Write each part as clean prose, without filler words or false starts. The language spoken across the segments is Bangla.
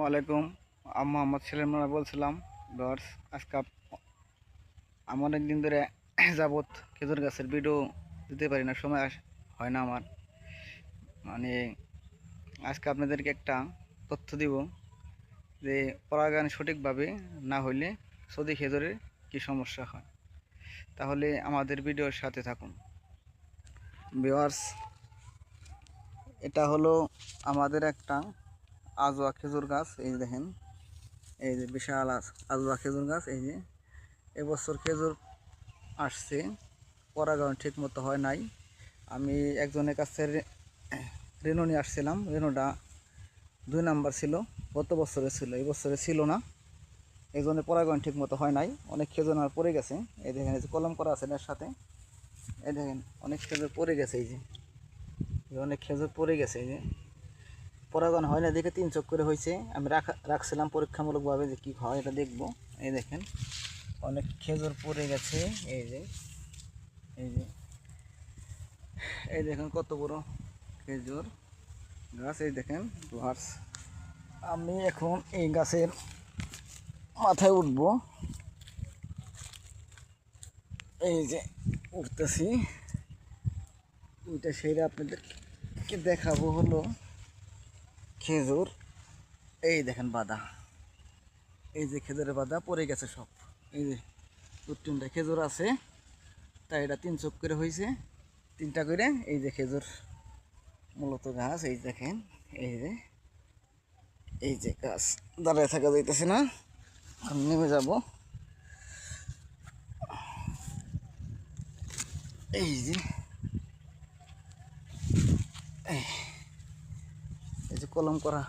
আলাইকুম। আমি মোহাম্মদ সেলিম বলছিলাম। ভিউয়ার্স, আজকে আমি অনেক দিন ধরে যাবত খেজুর গাছের ভিডিও দিতে পারি না, সময় হয় না আমার। মানে আজকে আপনাদেরকে একটা তথ্য দিব যে পরাগায়ন সঠিকভাবে না হইলে সৌদি খেজুরের কি সমস্যা হয়। তাহলে আমাদের ভিডিওর সাথে থাকুন। ভিউয়ার্স, এটা হলো আমাদের একটা আজওয়া খেজুর গাছ। এই দেখেন, এই যে বিশাল আজওয়া খেজুর গাছ। এই যে এবছর খেজুর আসছে, পরাগায়ন ঠিক মতো হয় নাই। আমি একজনের কাছে রেনু নিয়ে আসছিলাম। রেনুটা 2 নাম্বার ছিল, গত বছরে ছিল, এই বছরে ছিল না। এই জন্য পরাগায়ন ঠিক মতো হয় নাই, অনেক খেজুর আর পড়ে গেছে। এই দেখেন, এই যে কলম করা আছে এর সাথে, এই দেখেন অনেক খেজুর পড়ে গেছে। এই যে অনেক খেজুর পড়ে গেছে। এই যে পরাগায়ন হয় না দেখে 3 চোখ করে হয়েছে। আমি রাখছিলাম পরীক্ষামূলকভাবে যে কী হয় এটা দেখব। এই দেখেন অনেক খেজুর পড়ে গেছে। এই যে এই যে এই দেখেন কত বড় খেজুর গাছ। এই দেখেন ভিউয়ার্স, আমি এখন এই গাছের মাথায় উঠব। এই যে উঠতেছি, ওইটা সেরে আপনাদেরকে দেখাবো। হলো খেজুর, এই দেখেন বাদা, এই যে খেজুরের বাদা পড়ে গেছে সব। এই যে 2-3টা খেজুর আছে, তাই এটা 3 চোখ করে হয়েছে, 3টা করে। এই যে খেজুর মূলত গাছ, এই দেখেন, এই যে এই যে গাছ দাঁড়ায় থাকা যাইতেছে না, এখন নেমে যাব। এই যে এই যে কলম করা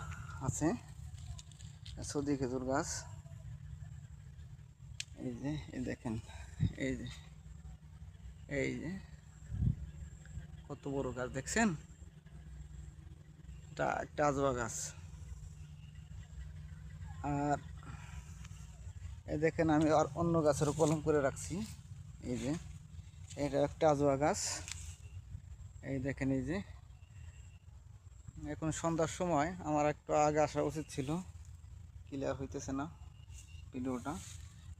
আছে সৌদি খেজুর গাছ। এই যে এই দেখেন, এই যে এই যে কত বড় গাছ দেখছেন, এটা একটা আজওয়া গাছ। আর এই দেখেন আমি আর অন্য গাছেরও কলম করে রাখছি। এই যে এটা একটা আজওয়া গাছ। এই দেখেন, এই যে এখন সন্ধ্যার সময়, আমার একটু আগে আসা উচিত ছিল, ক্লিয়ার হইতেছে না ভিডিওটা।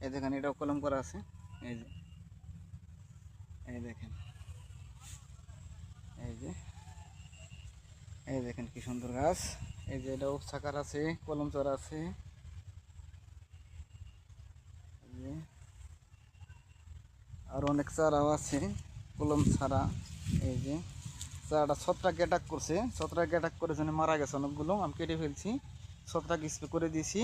এই দেখেন এটাও কলম করা আছে। এই যে এই দেখেন, এই যে এই দেখেন কি সুন্দর গাছ। এই যে এটাও ছাকার আছে, কলম চড়া আছে। আর অনেক চারাও আছে কলম ছাড়া। এই যে চারাটা ছত্রাক অ্যাটাক করছে, ছত্রাক অ্যাটাক করে জন্য মারা গেছে অনেকগুলো। আমি কেটে ফেলছি, ছত্রাক স্প্রে করে দিয়েছি।